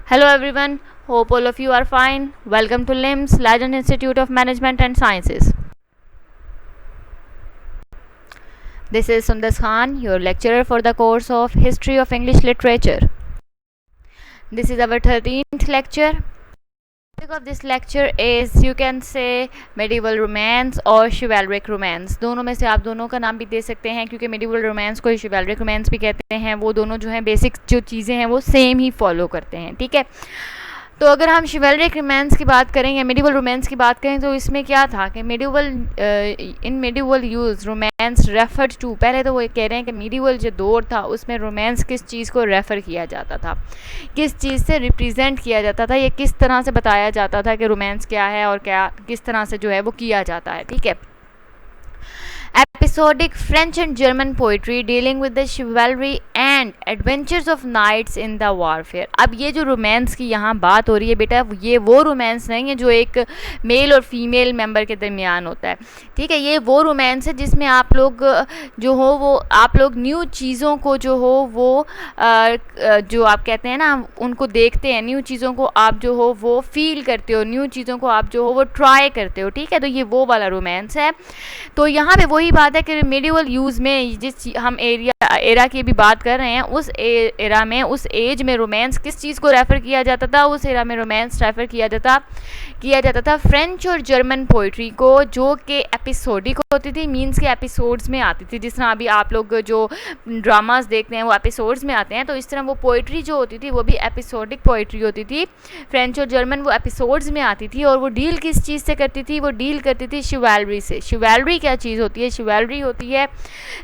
Hello everyone, hope all of you are fine. Welcome to LIMS, Leiden Institute of Management and Sciences. This is Sundas Khan, your lecturer for the course of History of English Literature. This is our 13th lecture. The topic of this lecture is, you can say, medieval romance और chivalric romance. दोनों में से आप दोनों का नाम भी दे सकते हैं, क्योंकि medieval romance को chivalric romance भी कहते हैं. वो दोनों जो हैं बेसिक जो चीज़ें हैं वो सेम ही फॉलो करते हैं. ठीक है, तो अगर हम शिवेलरिक रोमांस की बात करें या मेडिवल रोमांस की बात करें तो इसमें क्या था कि in medieval use romance referred to, पहले तो वो कह रहे हैं कि मेडिवल जो दौर था उसमें रोमांस किस चीज़ को रेफ़र किया जाता था, किस चीज़ से रिप्रेजेंट किया जाता था, या किस तरह से बताया जाता था कि रोमांस क्या है और क्या किस तरह से जो है वो किया जाता है. ठीक है, episodic French and German poetry dealing with the chivalry and adventures of knights in the warfare. अब ये जो रोमांस की यहाँ बात हो रही है बेटा, ये वो रोमांस नहीं है जो एक मेल और फीमेल मेंबर के दरमियान होता है. ठीक है, ये वो रोमांस है जिसमें आप लोग जो हो वो आप लोग न्यू चीज़ों को जो हो वो जो आप कहते हैं ना उनको देखते हैं, न्यू चीज़ों को आप जो हो वो फील करते हो, न्यू चीज़ों को आप जो हो वो ट्राई करते हो. ठीक है, तो ये वो वाला रोमांस है. तो यहाँ पे वही बात है कि मेडिवल यूज़ में जिस हम एरा की भी बात कर रहे हैं, उस एरा में उस एज में रोमांस किस चीज़ को रेफ़र किया जाता था, उस एरा में रोमांस रेफ़र किया जाता था फ्रेंच और जर्मन पोइट्री को, जो कि एपिसोडिक होती थी, मीन्स के एपिसोड्स में आती थी. जिस तरह अभी आप लोग जो ड्रामास देखते हैं वो एपिसोड्स में आते हैं, तो इस तरह वो पोइट्री जो होती थी वो भी एपिसोडिक पोइट्री होती थी. फ्रेंच और जर्मन वो एपिसोड्स में आती थी और वो डील किस चीज़ से करती थी, वो डील करती थी शिवेलरी से. शिवेलरी क्या चीज़ होती है? शिवेलरी होती है,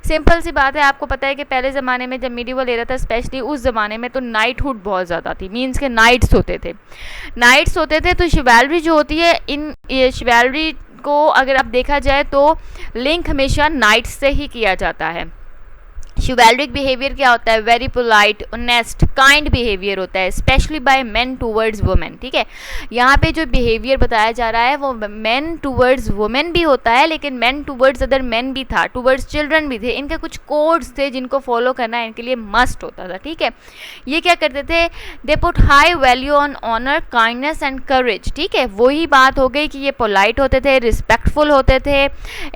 सिंपल सी बात है, आपको पता है कि पहले ज़माने में जब मिडिवल एरा था स्पेशली उस ज़माने में तो नाइटहुड बहुत ज़्यादा थी, मीन्स के नाइट्स होते थे. तो शिवेलरी जो होती है, इन शिवेलरी को अगर आप देखा जाए तो लिंक हमेशा नाइट्स से ही किया जाता है. शिवेलरिक बिहेवियर क्या होता है? Very polite, honest, kind behaviour होता है, specially by men towards women. ठीक है, यहाँ पे जो बिहेवियर बताया जा रहा है वो मेन टूवर्ड्स वुमेन भी होता है, लेकिन मेन टूवर्ड्स अदर मेन भी था, टूवर्ड्स चिल्ड्रन भी थे. इनके कुछ कोड्स थे जिनको फॉलो करना इनके लिए मस्ट होता था. ठीक है, ये क्या करते थे? They put high value on honour, kindness and courage. ठीक है, वही बात हो गई कि ये पोलाइट होते थे, रिस्पेक्टफुल होते थे,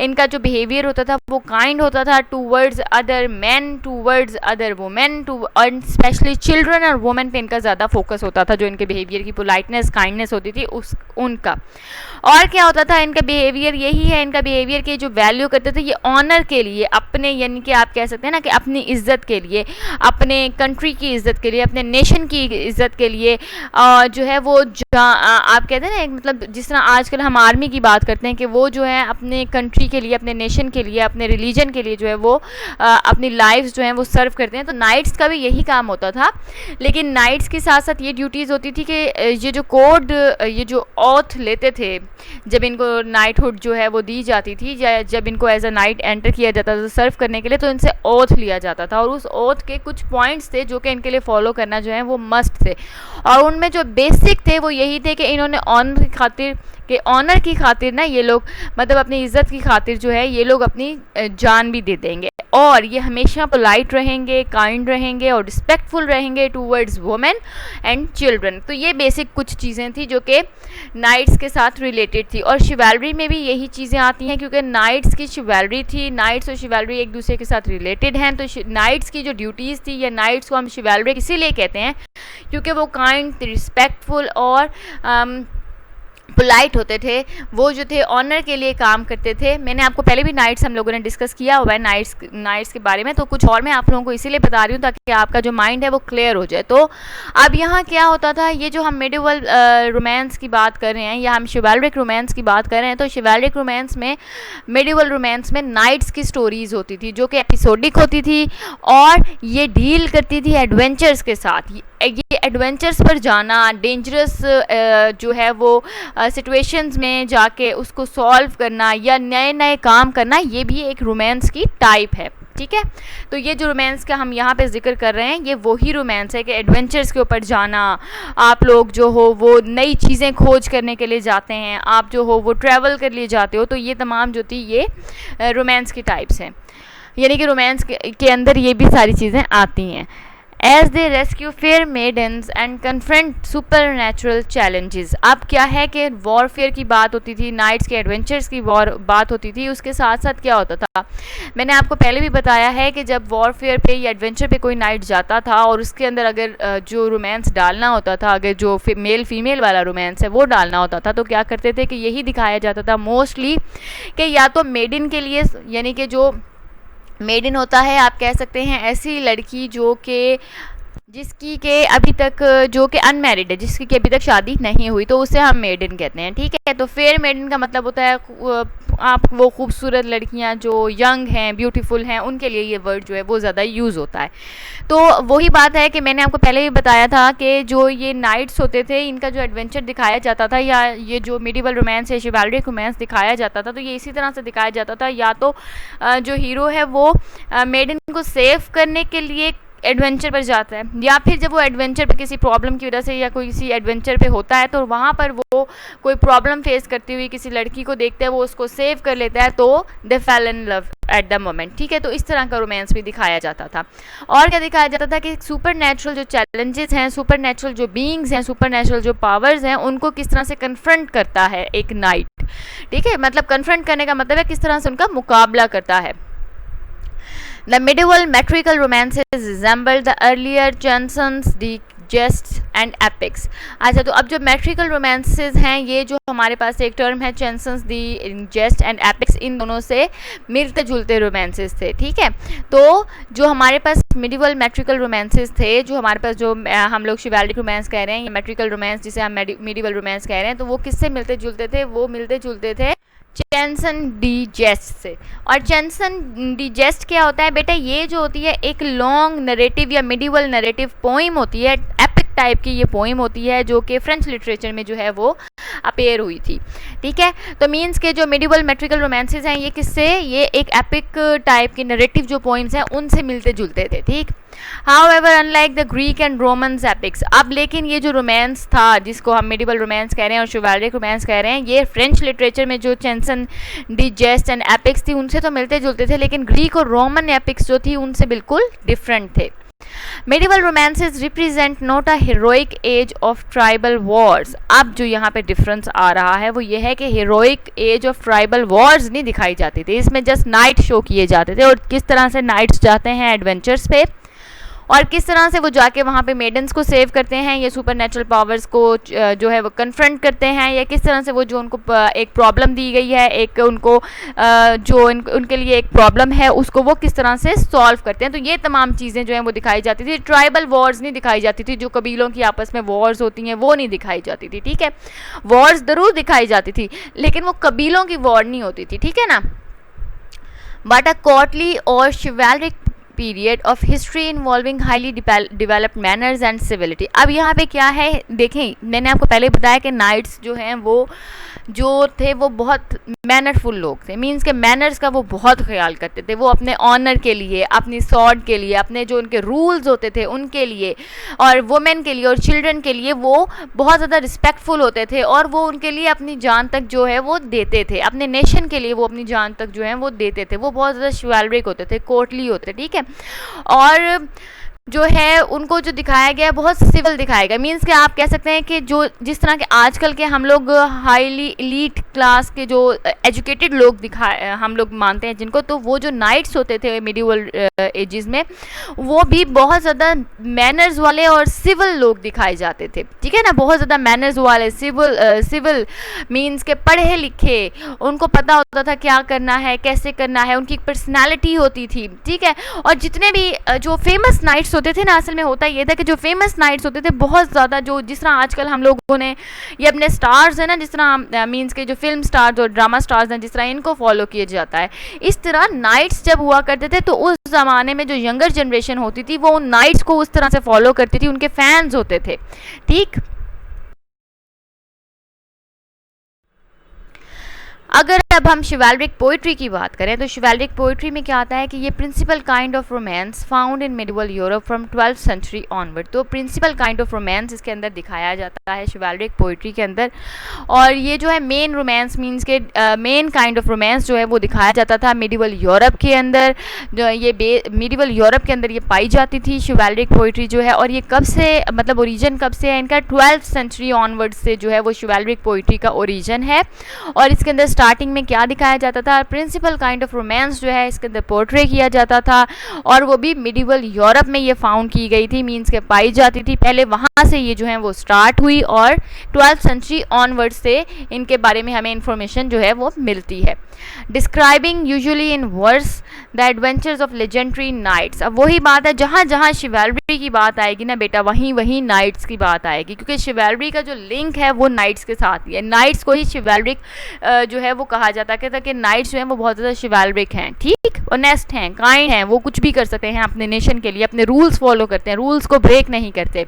इनका जो बिहेवियर होता था वो काइंड होता था towards other men, towards other women, and especially children और women पे इनका ज़्यादा फोकस होता था. जो इनके बिहेवियर की पोलाइटनेस, काइंडनेस होती थी उनका. और क्या होता था इनका बिहेवियर? यही है इनका बिहेवियर की जो वैल्यू करते थे, ये ऑनर के लिए, अपने यानी कि आप कह सकते हैं ना कि अपनी इज्जत के लिए, अपने कंट्री की इज्जत के लिए, अपने नेशन की इज्जत के लिए जो है वो आप कहते हैं ना, मतलब जिस तरह आजकल हम आर्मी की बात करते हैं कि वो जो है अपने कंट्री के लिए, अपने नेशन के लिए, अपने रिलीजन के लिए जो है वो अपनी लाइफ्स जो हैं वो सर्व करते हैं. तो नाइट्स का भी यही काम होता था, लेकिन नाइट्स के साथ साथ ये ड्यूटीज़ होती थी कि ये जो कोड, ये जो ऑथ लेते थे जब इनको नाइटहुड जो है वो दी जाती थी, या जब इनको एज अ नाइट एंटर किया जाता था सर्व करने के लिए, तो इनसे ओथ लिया जाता था और उस ओथ के कुछ पॉइंट्स थे जो कि इनके लिए फॉलो करना जो है वो मस्ट थे. और उनमें जो बेसिक थे वो यही थे कि इन्होंने ऑनर की खातिर ना ये लोग, मतलब अपनी इज्जत की खातिर जो है ये लोग अपनी जान भी दे देंगे, और ये हमेशा पोलाइट रहेंगे, काइंड रहेंगे और रिस्पेक्टफुल रहेंगे टूवर्ड्स वुमेन एंड चिल्ड्रन. तो ये बेसिक कुछ चीज़ें थी जो कि नाइट्स के साथ रिलेटेड थी. और शिवेलरी में भी यही चीज़ें आती हैं, क्योंकि नाइट्स की शिवेलरी थी, नाइट्स और शिवेलरी एक दूसरे के साथ रिलेटेड हैं. तो नाइट्स की जो ड्यूटीज़ थी, या नाइट्स को हम शिवेलरी इसीलिए कहते हैं क्योंकि वो काइंड, रिस्पेक्टफुल और पोलाइट होते थे. वो जो थे ऑनर के लिए काम करते थे. मैंने आपको पहले भी नाइट्स हम लोगों ने डिस्कस किया हुआ है नाइट्स के बारे में, तो कुछ और मैं आप लोगों को इसीलिए बता रही हूँ ताकि आपका जो माइंड है वो क्लियर हो जाए. तो अब यहाँ क्या होता था, ये जो हम मेडिवल रोमांस की बात कर रहे हैं या हम शिवेलरिक रोमांस की बात कर रहे हैं, तो शिवेलरिक रोमांस में, मेडिवल रोमांस में नाइट्स की स्टोरीज़ होती थी जो कि एपिसोडिक होती थी और ये डील करती थी एडवेंचर्स के साथ. ये एडवेंचर्स पर जाना, डेंजरस जो है वो सिचुएशंस में जाके उसको सॉल्व करना या नए नए काम करना, ये भी एक रोमांस की टाइप है. ठीक है, तो ये जो रोमांस का हम यहाँ पे जिक्र कर रहे हैं ये वही रोमांस है कि एडवेंचर्स के ऊपर जाना, आप लोग जो हो वो नई चीज़ें खोज करने के लिए जाते हैं, आप जो हो वो ट्रैवल कर लिए जाते हो. तो ये तमाम जो थी ये रोमांस की टाइप्स हैं, यानी कि रोमांस के अंदर ये भी सारी चीज़ें आती हैं. As they rescue fair maidens and confront supernatural challenges. अब क्या है कि वॉरफेयर की बात होती थी, नाइट्स के एडवेंचर्स की बात होती थी, उसके साथ साथ क्या होता था, मैंने आपको पहले भी बताया है कि जब वॉरफेयर पे या एडवेंचर पे कोई नाइट जाता था और उसके अंदर अगर जो रोमांस डालना होता था, अगर जो मेल फीमेल वाला रोमांस है वो डालना होता था, तो क्या करते थे कि यही दिखाया जाता था मोस्टली कि या तो मेडिन के लिए, यानी कि जो मेडिन होता है आप कह सकते हैं ऐसी लड़की जो कि जिसकी के अभी तक जो कि अनमैरिड है, जिसकी के अभी तक शादी नहीं हुई, तो उसे हम मेडन कहते हैं। ठीक है, तो फेयर मेडन का मतलब होता है आप वो खूबसूरत लड़कियां जो यंग हैं, ब्यूटीफुल हैं, उनके लिए ये वर्ड जो है वो ज़्यादा यूज़ होता है। तो वही बात है कि मैंने आपको पहले भी बताया था कि जो ये नाइट्स होते थे, इनका जो एडवेंचर दिखाया जाता था या ये जो मिडिवल रोमांस है, शिवालरिक रोमांस दिखाया जाता था, तो ये इसी तरह से दिखाया जाता था, या तो जो हीरो है वो मेडन को सेव करने के लिए एडवेंचर पर जाता है, या फिर जब वो एडवेंचर पे किसी प्रॉब्लम की वजह से या कोई किसी एडवेंचर पे होता है तो वहाँ पर वो कोई प्रॉब्लम फेस करती हुई किसी लड़की को देखता है, वो उसको सेव कर लेता है, तो they fell in love at the moment. ठीक है, तो इस तरह का रोमांस भी दिखाया जाता था। और क्या दिखाया जाता था कि सुपर नेचुरल जो चैलेंजेस हैं, सुपर नेचुरल जो बीइंग्स हैं, सुपर नेचुरल जो पावर्स हैं, उनको किस तरह से कन्फ्रंट करता है एक नाइट। ठीक है, मतलब कन्फ्रंट करने का मतलब है किस तरह से उनका मुकाबला करता है। The medieval metrical romances resemble the earlier Chansons, Digests and Epics। अच्छा, तो अब जो metrical romances हैं, ये जो हमारे पास एक टर्म है Chansons, Digest and Epics, इन दोनों से मिलते जुलते romances थे। ठीक है, तो जो हमारे पास medieval metrical romances थे, जो हमारे पास जो हम लोग chivalric romance कह रहे हैं या metrical romance जिसे हम medieval romance कह रहे हैं, तो वो किससे मिलते जुलते थे? वो मिलते जुलते थे चैंसन डिजेस्ट से। और चैंसन डिजेस्ट क्या होता है बेटा? ये जो होती है एक लॉन्ग नरेटिव या मिडिवल नरेटिव पोइम होती है, एपिक टाइप की ये पोइम होती है, जो कि फ्रेंच लिटरेचर में जो है वो अपेयर हुई थी। ठीक है, तो मीन्स के जो मिडिवल मेट्रिकल रोमांसेस हैं, ये किससे, ये एक एपिक टाइप की नरेटिव जो पोइम्स हैं उनसे मिलते जुलते थे। ठीक, However, unlike the Greek and Roman epics, अब लेकिन ये जो रोमांस था जिसको हम मिडिवल रोमांस कह रहे हैं और शिवालरिक रोमांस कह रहे हैं, ये फ्रेंच लिटरेचर में जो चैंसन डिजेस्ट एंड एपिक्स थी उनसे तो मिलते जुलते थे, लेकिन ग्रीक और रोमन एपिक्स जो थी उनसे बिल्कुल डिफरेंट थे। Medieval romances represent not a heroic age of tribal wars। अब जो यहाँ पे डिफरेंस आ रहा है वो ये है कि heroic age of tribal wars नहीं दिखाई जाती थी, इसमें जस्ट नाइट शो किए जाते थे और किस तरह से नाइट्स जाते हैं एडवेंचर्स पे और किस तरह से वो जाके वहाँ पे मेडन्स को सेव करते हैं, ये सुपर नेचुरल पावर्स को जो है वो कन्फ्रंट करते हैं, या किस तरह से वो जो उनको एक प्रॉब्लम दी गई है, एक उनको जो उनके लिए एक प्रॉब्लम है उसको वो किस तरह से सॉल्व करते हैं। तो ये तमाम चीज़ें जो हैं वो दिखाई जाती थी। ट्राइबल वॉर्स नहीं दिखाई जाती थी, जो कबीलों की आपस में वॉर्स होती हैं वो नहीं दिखाई जाती थी। ठीक है, वॉर्स ज़रूर दिखाई जाती थी लेकिन वो कबीलों की वॉर नहीं होती थी। ठीक है ना, बट अ कॉर्टली और chivalric period of history involving highly developed manners and civility. अब यहाँ पे क्या है देखें, मैंने आपको पहले बताया कि नाइट्स जो हैं वो जो थे वो बहुत मैनरफुल लोग थे, मीन्स के मैनर्स का वो बहुत ख्याल करते थे। वो अपने ऑनर के लिए, अपनी सॉर्ड के लिए, अपने जो उनके रूल्स होते थे उनके लिए, और वुमेन के लिए और चिल्ड्रन के लिए वो बहुत ज़्यादा रिस्पेक्टफुल होते थे और वो उनके लिए अपनी जान तक जो है वो देते थे, अपने नेशन के लिए वो अपनी जान तक जो है वो देते थे। वो बहुत ज़्यादा शिवालरिक होते थे, कोर्टली होते थे। ठीक है, और जो है उनको जो दिखाया गया है बहुत सिविल दिखाया गया, मीन्स कि आप कह सकते हैं कि जो जिस तरह के आजकल के हम लोग हाईली एलीट क्लास के जो एजुकेटेड लोग हम लोग मानते हैं जिनको, तो वो जो नाइट्स होते थे मिडिवल एजेस में वो भी बहुत ज़्यादा मैनर्स वाले और सिविल लोग दिखाए जाते थे। ठीक है ना, बहुत ज़्यादा मैनर्स वाले, सिविल मीन्स के पढ़े लिखे, उनको पता होता था क्या करना है, कैसे करना है, उनकी पर्सनैलिटी होती थी। ठीक है, और जितने भी जो फेमस नाइट्स होते थे ना, असल में होता ये था कि जो फेमस नाइट्स होते थे बहुत ज़्यादा, जो जिस तरह आजकल हम लोगों ने ये अपने स्टार्स हैं ना, जिस तरह मीन्स के जो फिल्म स्टार्स और ड्रामा स्टार्स हैं जिस तरह इनको फॉलो किया जाता है, इस तरह नाइट्स जब हुआ करते थे तो उस ज़माने में जो यंगर जनरेशन होती थी वो उन नाइट्स को उस तरह से फॉलो करती थी, उनके फैंस होते थे। ठीक, अगर अब हम शिवाल्रिक पोइट्री की बात करें तो शिवाल्रिक पोइट्री में क्या आता है कि ये principal kind of romance found in medieval Europe from 12th century onward. तो प्रिंसिपल काइंड ऑफ रोमांस इसके अंदर दिखाया जाता है शिवाल्रिक पोइट्री के अंदर, और ये जो है मेन रोमांस मीन्स के मेन काइंड ऑफ रोमांस जो है वो दिखाया जाता था मिडिवल यूरोप के अंदर। जो ये मिडिवल यूरोप के अंदर ये पाई जाती थी शिवाल्रिक पोइट्री जो है, और ये कब से मतलब ओरिजिन कब से है इनका, 12th सेंचुरी ऑनवर्ड से जो है वो शिवाल्रिक पोइट्री का ओरिजिन है। और इसके अंदर स्टार्टिंग में क्या दिखाया जाता था, प्रिंसिपल काइंड ऑफ रोमांस जो है इसके अंदर पोर्ट्रे किया जाता था, और वो भी मिडिवल यूरोप में ये फाउंड की गई थी, मीन्स के पाई जाती थी। पहले वहाँ से ये जो है वो स्टार्ट हुई और 12th सेंचुरी ऑनवर्ड से इनके बारे में हमें इंफॉर्मेशन जो है वो मिलती है। Describing usually in verse the adventures of legendary knights. अब वही बात है, जहाँ जहाँ शिवाल्री की बात आएगी ना बेटा, वहीं वहीं नाइट्स की बात आएगी, क्योंकि शिवाल्री का जो लिंक है वो नाइट्स के साथ ही है। नाइट्स को ही शिवाल्रिक जो है वो कहा जाता है कि नाइट्स जो है वो बहुत ज़्यादा शिवाल्रिक हैं, ठीक, ऑनेस्ट हैं, काइंड हैं, वो कुछ भी कर सकते हैं अपने नेशन के लिए, अपने रूल्स फॉलो करते हैं, रूल्स को ब्रेक नहीं करते।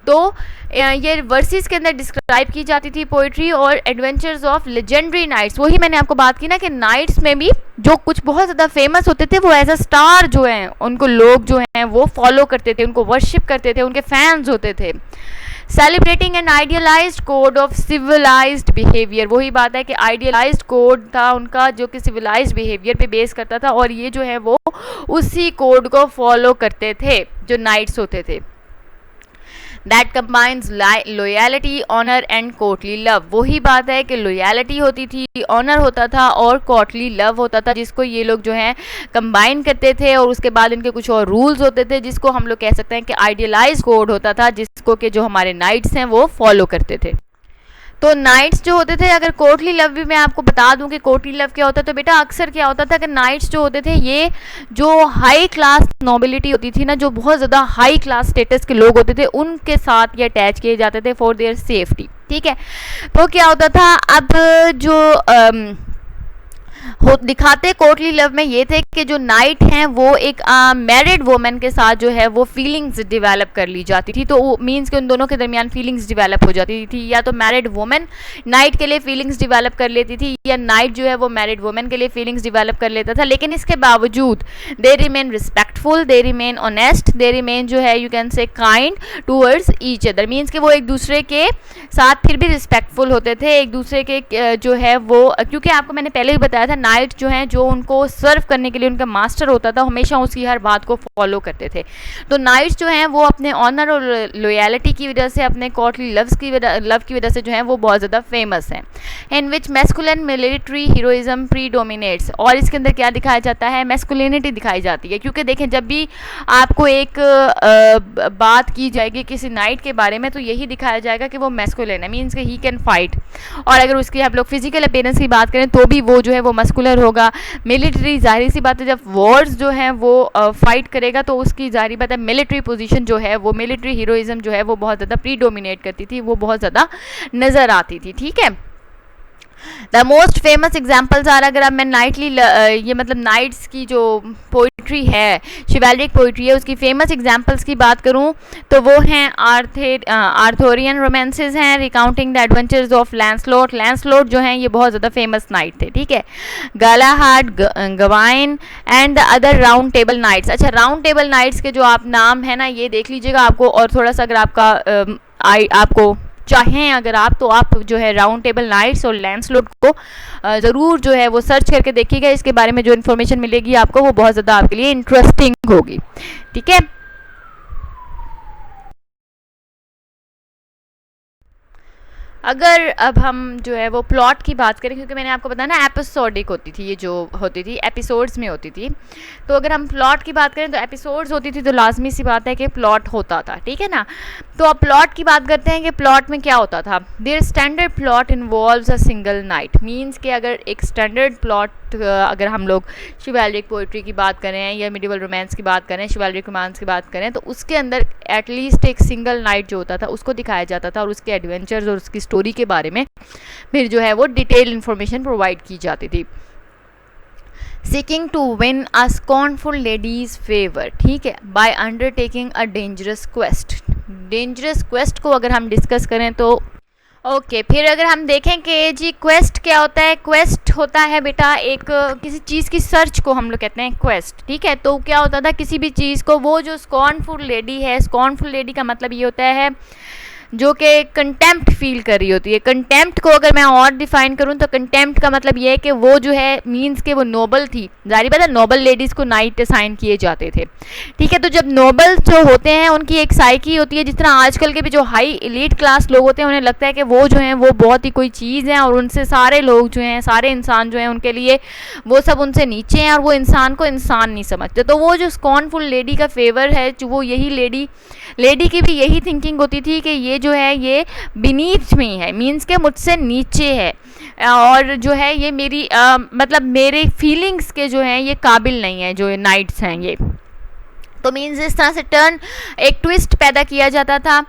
तो ये वर्सेस के अंदर डिस्क्राइब की जाती थी पोइट्री और एडवेंचर्स ऑफ लेजेंडरी नाइट्स। वही मैंने आपको बात की ना कि नाइट्स में भी जो कुछ बहुत ज़्यादा फेमस होते थे वो एज अ स्टार जो हैं उनको लोग जो हैं वो फॉलो करते थे, उनको वर्शिप करते थे, उनके फैंस होते थे। Celebrating an idealised code of civilised behaviour. वही बात है कि आइडियलाइज्ड कोड था उनका जो कि सिविलाइज्ड बिहेवियर पे बेस करता था, और ये जो है वो उसी कोड को फॉलो करते थे जो नाइट्स होते थे। That combines loyalty, honour and courtly love. वही बात है कि लॉयल्टी होती थी, ऑनर होता था और कोर्टली लव होता था, जिसको ये लोग जो हैं कंबाइन करते थे, और उसके बाद इनके कुछ और रूल्स होते थे जिसको हम लोग कह सकते हैं कि आइडियलाइज कोड होता था, जिसको कि जो हमारे नाइट्स हैं वो फॉलो करते थे। तो नाइट्स जो होते थे, अगर कोर्टली लव भी मैं आपको बता दूं कि कोर्टली लव क्या होता है, तो बेटा अक्सर क्या होता था कि नाइट्स जो होते थे ये जो हाई क्लास नोबिलिटी होती थी ना, जो बहुत ज़्यादा हाई क्लास स्टेटस के लोग होते थे, उनके साथ ये अटैच किए जाते थे फॉर देयर सेफ्टी, ठीक है। तो क्या होता था, अब जो दिखाते कोर्टली लव में ये थे कि जो नाइट हैं वो एक मैरिड वुमेन के साथ जो है वो फीलिंग्स डेवलप कर ली जाती थी। तो मींस कि उन दोनों के दरमियान फीलिंग्स डेवलप हो जाती थी, या तो मैरिड वुमेन नाइट के लिए फीलिंग्स डेवलप कर लेती थी, या नाइट जो है वो मैरिड वुमेन के लिए फीलिंग्स डेवलप कर लेता था। लेकिन इसके बावजूद they remain respectful, they remain honest, they remain जो है you can say kind towards each other. Means कि वो एक दूसरे के साथ फिर भी रिस्पेक्टफुल होते थे, एक दूसरे के जो है वो, क्योंकि आपको मैंने पहले भी बताया था नाइट जो हैं जो उनको सर्व करने के लिए उनका मास्टर होता था, हमेशा उसकी हर बात को फॉलो करते थे। तो नाइट्स जो हैं वो अपने ऑनर और लॉयल्टी की वजह से, अपने कोर्टली लव की वजह से जो है वो बहुत ज़्यादा फेमस हैं। इन विच मैस्कुलिन मिलिट्री हीरोइज्म प्रीडोमिनेट्स। और इसके अंदर क्या दिखाया जाता है, मैस्कुलिनिटी दिखाई जाती है, क्योंकि देखें जब भी आपको एक बात की जाएगी किसी नाइट के बारे में तो यही दिखाया जाएगा कि वो मैस्कुलिन है, मीन्स कि ही कैन फाइट। और अगर उसकी आप लोग फिजिकल अपीयरेंस की बात करें तो भी वो जो है वो मस्कुलर होगा। मिलिट्री, जाहिर सी बात है जब वॉर्स जो हैं वो फाइट करेगा तो उसकी जाहिर बात है मिलिट्री पोजीशन जो है वो, मिलिट्री हीरोइज्म जो है वो बहुत ज़्यादा प्रीडोमिनेट करती थी, वो बहुत ज़्यादा नज़र आती थी, ठीक है। The most famous examples are, अगर अब मैं नाइटली ये मतलब नाइट्स की जो पोइट्री है, शिवाल्रिक पोइट्री है, उसकी फेमस एग्जाम्पल्स की बात करूं तो वो हैं आर्थोरियन रोमांसेस हैं, recounting the adventures of Lancelot. Lancelot जो हैं ये बहुत ज़्यादा फेमस नाइट थे, ठीक है। Galahad, Gawain and the other round table knights. अच्छा, राउंड टेबल नाइट्स के जो आप नाम है ना ये देख लीजिएगा आपको, और थोड़ा सा अगर आपका आपको चाहें अगर आप तो आप जो है राउंड टेबल नाइट्स और लैंसलॉट को ज़रूर जो है वो सर्च करके देखिएगा। इसके बारे में जो इन्फॉर्मेशन मिलेगी आपको वो बहुत ज़्यादा आपके लिए इंटरेस्टिंग होगी, ठीक है। अगर अब हम जो है वो प्लॉट की बात करें, क्योंकि मैंने आपको बताया ना एपिसोडिक होती थी, ये जो होती थी एपिसोड्स में होती थी, तो अगर हम प्लॉट की बात करें तो एपिसोड्स होती थी तो लाजमी सी बात है कि प्लॉट होता था, ठीक है ना। तो अब प्लॉट की बात करते हैं कि प्लॉट में क्या होता था। Their standard plot involves a single night. Means कि अगर एक स्टैंडर्ड प्लॉट, अगर हम लोग शिवाल्रिक पोइट्री की बात करें या मिडिवल रोमांस की बात करें, शिवाल्रिक रोमांस की बात करें, तो उसके अंदर एटलीस्ट एक सिंगल नाइट जो होता था उसको दिखाया जाता था, और उसके एडवेंचर्स और उसकी स्टोरी के बारे में फिर जो है वो डिटेल इंफॉर्मेशन प्रोवाइड की जाती थी। Seeking to win a scornful lady's favour, ठीक है, by undertaking a dangerous quest. Dangerous quest को अगर हम डिस्कस करें तो ओके फिर अगर हम देखें कि जी क्वेस्ट क्या होता है, क्वेस्ट होता है बेटा एक किसी चीज़ की सर्च को हम लोग कहते हैं क्वेस्ट, ठीक है। तो क्या होता था किसी भी चीज़ को, वो जो स्कॉर्नफुल लेडी है, स्कॉर्नफुल लेडी का मतलब ये होता है जो कि कंटेम्प्ट फील कर रही होती है। कंटेम्प्ट को अगर मैं और डिफाइन करूं तो कंटेम्प्ट का मतलब ये है कि वो जो है मींस के वो नोबल थी। जारी बात है नोबल लेडीज़ को नाइट असाइन किए जाते थे, ठीक है। तो जब नोबल जो होते हैं उनकी एक साइकी होती है, जिस तरह आजकल के भी जो हाई एलीट क्लास लोग होते हैं उन्हें लगता है कि वो जो हैं वो बहुत ही कोई चीज़ है और उनसे सारे लोग जो हैं, सारे इंसान जो हैं उनके लिए वो सब उनसे नीचे हैं और वो इंसान को इंसान नहीं समझते। तो वो जो स्कॉर्नफुल लेडी का फेवर है, वो यही लेडी की भी यही थिंकिंग होती थी कि ये जो है ये बीनीथ में है, मीन्स के मुझसे नीचे है और जो है ये मेरी मतलब मेरे फीलिंग्स के जो हैं ये काबिल नहीं है, जो नाइट्स हैं ये। तो मीन्स इस तरह से टर्न एक ट्विस्ट पैदा किया जाता था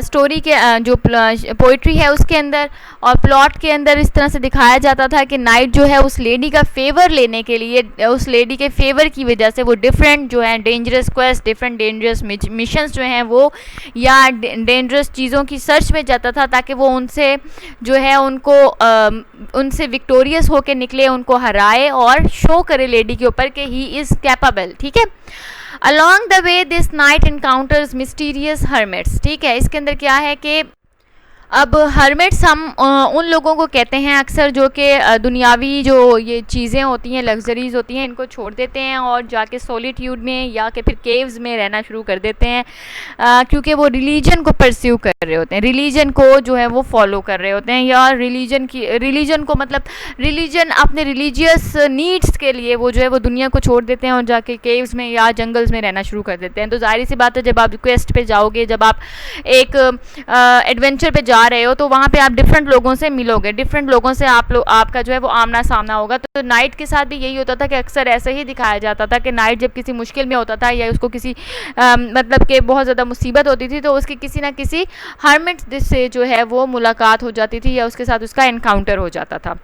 स्टोरी के जो पोइट्री है उसके अंदर, और प्लॉट के अंदर इस तरह से दिखाया जाता था कि नाइट जो है उस लेडी का फेवर लेने के लिए, उस लेडी के फेवर की वजह से वो डिफरेंट जो है dangerous quest, different dangerous missions जो हैं वो, या डेंजरस चीज़ों की सर्च में जाता था ताकि वो उनसे जो है उनको उनसे विक्टोरियस होकर निकले, उनको हराए और शो करे लेडी के ऊपर कि ही इज़ कैपेबल, ठीक है। Along the way this knight encounters mysterious hermits, ठीक है। इसके अंदर क्या है कि अब हर्मिट्स हम उन लोगों को कहते हैं अक्सर जो कि दुनियावी जो ये चीज़ें होती हैं, लग्जरीज होती हैं, इनको छोड़ देते हैं और जाके सॉलिट्यूड में या कि फिर केव्स में रहना शुरू कर देते हैं क्योंकि वो रिलीजन को परस्यू कर रहे होते हैं, रिलीजन को जो है वो फॉलो कर रहे होते हैं, या रिलीजन को मतलब रिलीजन अपने रिलीजियस नीड्स के लिए वो जो है वो दुनिया को छोड़ देते हैं और जाके केव्स में या जंगल्स में रहना शुरू कर देते हैं। तो जाहिर सी बात है जब आप क्वेस्ट पे जाओगे, जब आप एक एडवेंचर पे जा रहे हो तो वहाँ पे आप डिफरेंट लोगों से मिलोगे, डिफरेंट लोगों से आपका जो है वो आमना सामना होगा। तो नाइट के साथ भी यही होता था कि अक्सर ऐसे ही दिखाया जाता था कि नाइट जब किसी मुश्किल में होता था या उसको किसी मतलब कि बहुत ज़्यादा मुसीबत होती थी तो उसकी किसी ना किसी हर्मिट से जो है वो मुलाकात हो जाती थी या उसके साथ उसका एनकाउंटर हो जाता था।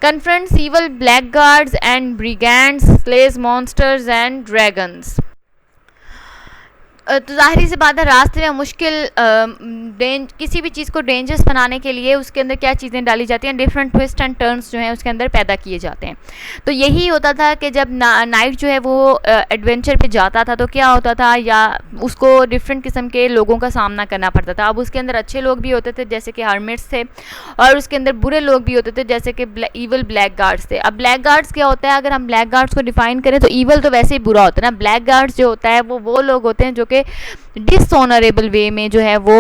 Confronts evil blackguards and brigands, slays monsters and dragons. तो ज़ाहिर सी बात है रास्ते में मुश्किल किसी भी चीज़ को डेंजरस बनाने के लिए उसके अंदर क्या चीज़ें डाली जाती हैं, डिफरेंट ट्विस्ट एंड टर्न्स जो हैं उसके अंदर पैदा किए जाते हैं। तो यही होता था कि जब नाइट जो है वो एडवेंचर पे जाता था तो क्या होता था, या उसको डिफरेंट किस्म के लोगों का सामना करना पड़ता था। अब उसके अंदर अच्छे लोग भी होते थे जैसे कि हर्मिट्स थे, और उसके अंदर बुरे लोग भी होते थे जैसे कि ईवल ब्लैक गार्ड्स थे। अब ब्लैक गार्ड्स क्या होता है, अगर हम ब्लैक गार्ड्स को डिफाइन करें तो ईवल तो वैसे ही बुरा होता है ना। ब्लैक गार्ड्स जो होता है वो लोग होते हैं जो कि डिसऑनरेबल वे में जो है वो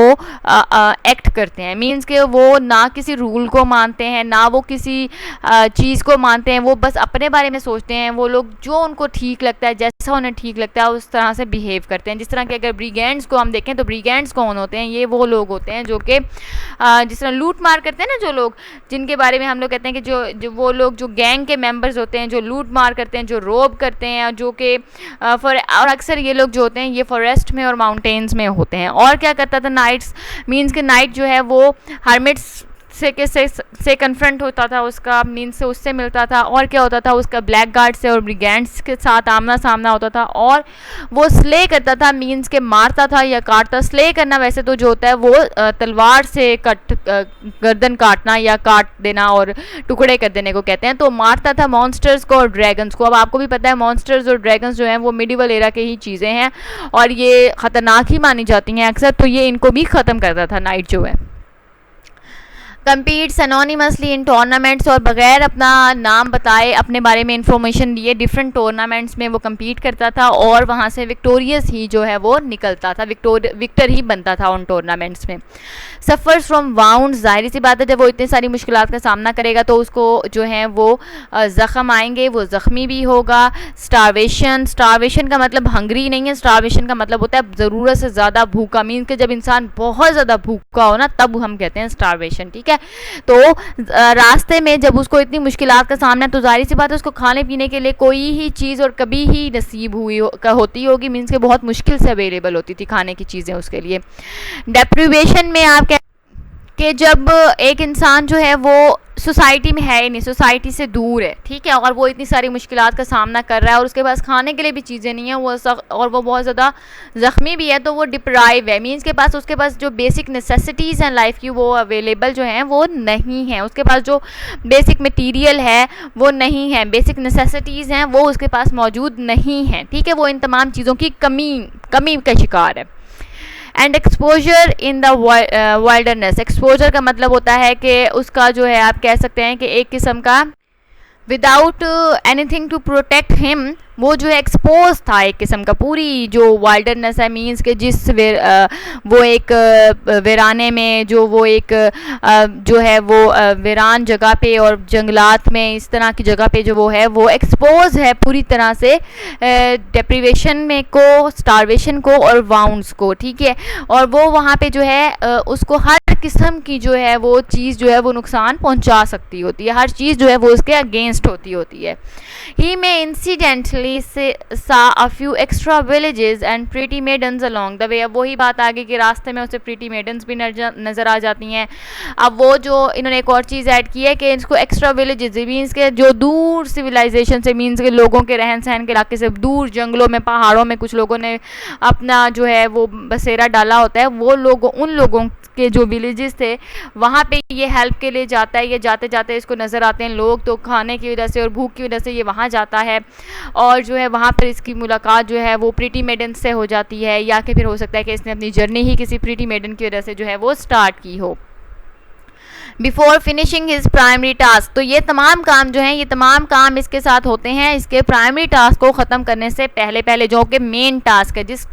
एक्ट करते हैं, मींस के वो ना किसी रूल को मानते हैं ना वो किसी चीज़ को मानते हैं, वो बस अपने बारे में सोचते हैं। वो लोग जो उनको ठीक लगता है, जैसा उन्हें ठीक लगता है उस तरह से बिहेव करते हैं। जिस तरह के अगर ब्रिगेंड्स को हम देखें तो ब्रिगेंड्स कौन होते हैं, ये वो लोग होते हैं जो कि जिस तरह लूट मार करते हैं ना, जो लोग जिनके बारे में हम लोग कहते हैं कि जो वो लोग जो गैंग के मेंबर्स होते हैं, जो लूट मार करते हैं, जो रोब करते हैं, जो कि और अक्सर ये लोग जो होते हैं ये फॉरेस्ट में और माउंटेन्स में होते हैं। और क्या करता था नाइट्स, मीन्स के नाइट जो है वो हर्मिट्स से कन्फ्रंट होता था, उसका मीन्स से उससे मिलता था, और क्या होता था उसका ब्लैक गार्ड से और ब्रिगेंड्स के साथ आमना सामना होता था, और वो स्ले करता था, मीन्स के मारता था या काटता। स्ले करना वैसे तो जो होता है वो तलवार से गर्दन काटना या काट देना और टुकड़े कर देने को कहते हैं। तो मारता था मॉन्स्टर्स को और ड्रैगन्स को। अब आपको भी पता है मॉन्स्टर्स और ड्रैगन्स जो हैं वो मिडिवल एरा के ही चीज़ें हैं और ये ख़तरनाक ही मानी जाती हैं अक्सर, तो ये इनको भी ख़त्म करता था नाइट जो है। कम्पीट्स एनोनिमसली इन टूर्नामेंट्स, और बग़ैर अपना नाम बताए अपने बारे में इंफॉर्मेशन दिए डिफरेंट टूर्नामेंट्स में वो कम्पीट करता था और वहाँ से विक्टोरियस ही जो है वो निकलता था, विक्टर ही बनता था उन टूर्नामेंट्स में। सफ़र्स फ्रॉम वाउंड्स, ज़ाहिर सी बात है जब वो इतनी सारी मुश्किलात का सामना करेगा तो उसको जो है वो ज़ख़म आएंगे, वो ज़ख्मी भी होगा। स्टारवेशन का मतलब हंगरी नहीं है, स्टारवेशन का मतलब होता है ज़रूरत से ज़्यादा भूखा, मीन्स कि जब इंसान बहुत ज़्यादा भूखा हो ना तब हम कहते हैं स्टारवेशन, ठीक है। तो रास्ते में जब उसको इतनी मुश्किलात का सामना, तो जाहिर सी बात है उसको खाने पीने के लिए कोई ही चीज़ और कभी ही नसीब होती होगी, मीन्स के बहुत मुश्किल से अवेलेबल होती थी खाने की चीज़ें उसके लिए। डेप्रिवेशन में आप कि जब एक इंसान जो है वो सोसाइटी में है ही नहीं, सोसाइटी से दूर है, ठीक है, और वो इतनी सारी मुश्किलात का सामना कर रहा है और उसके पास खाने के लिए भी चीज़ें नहीं है, और वो बहुत ज़्यादा ज़ख्मी भी है, तो वो डिप्राइव है, मीन्स के पास उसके पास जो बेसिक नेसेसिटीज़ हैं लाइफ की वो अवेलेबल जो हैं वो नहीं है, उसके पास जो बेसिक मटीरियल है वो नहीं है, बेसिक नेसेसिटीज़ हैं वो उसके पास मौजूद नहीं है, ठीक है, वो इन तमाम चीज़ों की कमी का शिकार है। And exposure in the wilderness, exposure का मतलब होता है कि उसका जो है आप कह सकते हैं कि एक किस्म का without anything to protect him, वो जो है एक्सपोज था एक किस्म का, पूरी जो वाइल्डरनेस है मीन्स के वो एक वीराने में जो वो एक जो है वो वीरान जगह पे और जंगलात में इस तरह की जगह पे जो वो है वो एक्सपोज है पूरी तरह से डेप्रीवेशन में को, स्टारवेशन को और वाउंड्स को, ठीक है, और वो वहाँ पे जो है उसको हर किस्म की जो है वो चीज़ जो है वो नुकसान पहुँचा सकती होती है, हर चीज़ जो है वो उसके अगेंस्ट होती है। ही में incidentally saw a few extra villages and pretty maidens along the way। अब वही बात आगे कि रास्ते में उसे प्रीटी मेडन्स भी नज़र आ जाती हैं। अब वो जो इन्होंने एक और चीज़ ऐड की है कि इसको एक्स्ट्रा विलेजेस मीन्स के जो दूर सिविलाइजेशन से, मीन्स के लोगों के रहन सहन के इलाके से दूर, जंगलों में, पहाड़ों में कुछ लोगों ने अपना जो है वो बसेरा डाला होता है, वो उन लोगों के जो विलेजेस थे वहाँ पे ये हेल्प के लिए जाता है। ये जाते जाते इसको नज़र आते हैं लोग, तो खाने की वजह से और भूख की वजह से ये वहाँ जाता है और जो है वहाँ पर इसकी मुलाकात जो है वो प्रीटी मेडन से हो जाती है, या कि फिर हो सकता है कि इसने अपनी जर्नी ही किसी प्रीटी मेडन की वजह से जो है वो स्टार्ट की हो। Before finishing his primary task, तो ये तमाम काम जो हैं, ये तमाम काम इसके साथ होते हैं इसके प्राइमरी टास्क को ख़त्म करने से पहले जो कि मेन टास्क है, जिस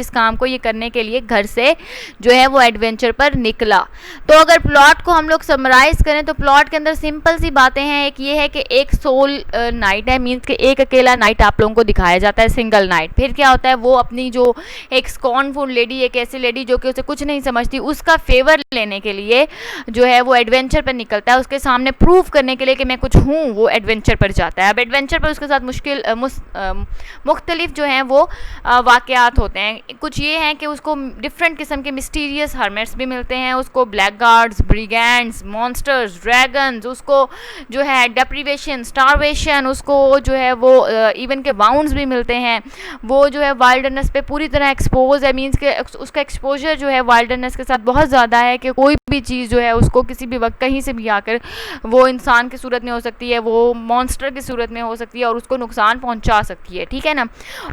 काम को ये करने के लिए घर से जो है वो एडवेंचर पर निकला। तो अगर प्लॉट को हम लोग समराइज़ करें तो प्लॉट के अंदर सिंपल सी बातें हैं। एक ये है कि एक सोल नाइट है, मीन्स कि एक अकेला नाइट आप लोगों को दिखाया जाता है, सिंगल नाइट। फिर क्या होता है, वो अपनी जो एक स्कॉर्नफुल लेडी, एक ऐसी लेडी जो कि उसे कुछ नहीं समझती, उसका फेवर लेने के लिए जो है वो एडवेंचर पर निकलता है, उसके सामने प्रूव करने के लिए कि मैं कुछ हूँ, वो एडवेंचर पर जाता है। अब एडवेंचर पर उसके साथ मुख्तलिफ जो हैं वो वाक़यात होते हैं। कुछ ये हैं कि उसको डिफरेंट किस्म के मिस्टीरियस हर्मेट्स भी मिलते हैं, उसको ब्लैक गार्ड्स, ब्रिगेंड्स, मॉन्स्टर्स, ड्रैगन्स, उसको जो है डेप्रीवेशन, स्टारवेशन, उसको जो है वो इवन के वाउंड्स भी मिलते हैं। वो जो है वाइल्डरनेस पे पूरी तरह एक्सपोज है, मीन्स के उसका एक्सपोजर जो है वाइल्डरनेस के साथ बहुत ज़्यादा है कि कोई भी चीज़ जो है उसको किसी भी वक्त कहीं से भी आकर, वो इंसान की सूरत में हो सकती है, वो मॉन्स्टर की सूरत में हो सकती है और उसको नुकसान पहुंचा सकती है, ठीक है ना।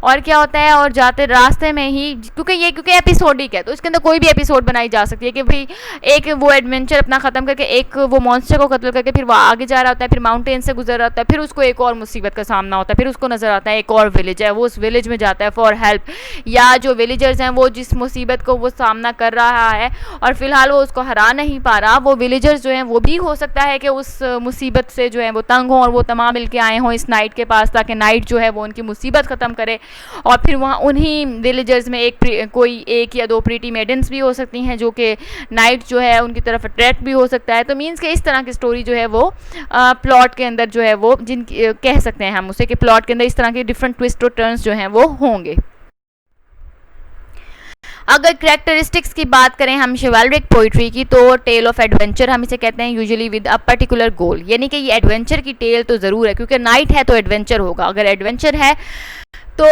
और क्या होता है, और जाते रास्ते में ही क्योंकि एपिसोडिक है तो इसके अंदर कोई भी एपिसोड बनाई जा सकती है कि भाई एक वो एडवेंचर अपना ख़त्म करके एक वो मॉन्स्टर को कत्ल करके फिर वो आगे जा रहा होता है, फिर माउंटेन से गुजर रहा होता है, फिर उसको एक और मुसीबत का सामना होता है, फिर उसको नज़र आता है एक और विलेज है, वो उस विलेज में जाता है फॉर हेल्प, या जो विलेजर्स हैं वो जिस मुसीबत को वो सामना कर रहा है और फिलहाल वो उसको हरा नहीं पा रहा, वो विलेजर्स जो हैं वो भी हो सकता है कि उस मुसीबत से जो है वो तंग हों और वो तमाम मिल के आए हों इस नाइट के पास, ताकि नाइट जो है वो उनकी मुसीबत ख़त्म करे। और फिर वहाँ उन्हीं विलेजर्स में कोई एक या दो प्रीटी मेडन्स भी हो सकती हैं जो कि नाइट जो है उनकी तरफ अट्रैक्ट भी हो सकता है। तो मीन्स कि इस तरह की स्टोरी जो है वो प्लॉट के अंदर जो है वो कह सकते हैं हम उसे कि प्लॉट के अंदर इस तरह के डिफरेंट ट्विस्ट और टर्न्स जो हैं वो होंगे। अगर करेक्टरिस्टिक्स की बात करें हम शिवालरिक पोइट्री की, तो टेल ऑफ एडवेंचर हम इसे कहते हैं usually with a particular goal, यानी कि ये एडवेंचर की टेल तो ज़रूर है क्योंकि नाइट है तो एडवेंचर होगा। अगर एडवेंचर है तो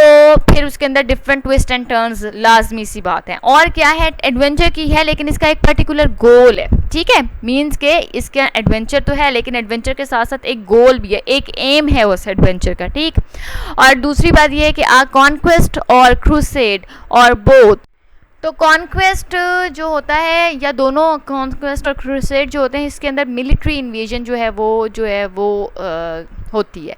फिर उसके अंदर डिफरेंट ट्विस्ट एंड टर्न्स लाजमी सी बात है। और क्या है, एडवेंचर की है लेकिन इसका एक पर्टिकुलर गोल है, ठीक है, मीन्स के इसका एडवेंचर तो है लेकिन एडवेंचर के साथ साथ एक गोल भी है, एक एम है उस एडवेंचर का, ठीक। और दूसरी बात यह है कि आ कॉन्क्वेस्ट और क्रूसेड और बोथ, तो कॉन्क्वेस्ट जो होता है या दोनों कॉन्क्वेस्ट और क्रूसेड जो होते हैं इसके अंदर मिलिट्री इन्वेजन जो है वो होती है।